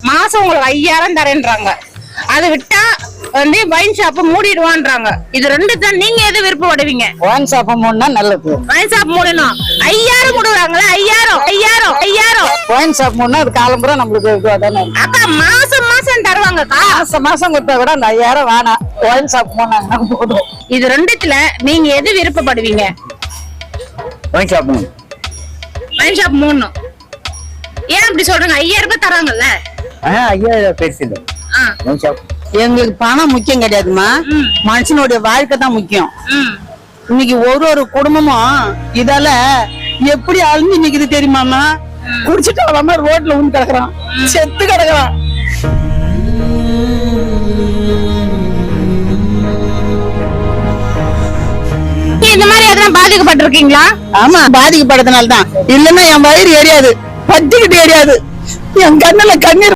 மாசம் உங்களுக்கு 5000 தரேன்றாங்க. அது விட்டா வந்து வைன் ஷாப் மூடிடுவான்றாங்க. இது ரெண்டு தான் நீங்க எது விருப்பப்படுவீங்க? ஒயின் ஷாப் மூடனா நல்லது. வைன் ஷாப் மூடணும். 5000 மூடுறாங்களே, 5000. ஒயின் ஷாப் மூடனா அது காலம்புற நம்மளுக்கு இதுவாதானே. அக்கா மாசம் மாசம் தருவாங்கக்கா. மாசம் கொடுத்தா கூட அந்த 5000 வேணாம். ஒயின் ஷாப் மூடனா போதும். இது ரெண்டுத்துல நீங்க எது விருப்பப்படுவீங்க? ஒயின் ஷாப் மூடணும். வைன் ஷாப் மூடணும். ஏன் அப்படி சொல்றீங்க? 5000 ரூபாய் தராங்கல்ல. 5000 பெருசு இல்ல. ஒயின் ஷாப் எங்களுக்கு பணம் முக்கியம் கிடையாதுமா, மனுஷனுடைய வாழ்க்கை தான் முக்கியம். இன்னைக்கு ஒரு குடும்பமும் இதால எப்படி அழிஞ்சு நிக்குது தெரியுமாமா? குடிச்சிட்டு அவன் ரோட்ல உண்டு கிடக்குறான், செத்து கிடக்குறான். இந்த மாதிரி எதனா பாதிக்கப்பட்டிருக்கீங்களா? ஆமா, பாதிக்கப்பட்டதுனால தான். இல்லன்னா என் வயிறு எரியாது, பத்திக்கிட்டு எரியாது, என் கண்ணுல கண்ணீர்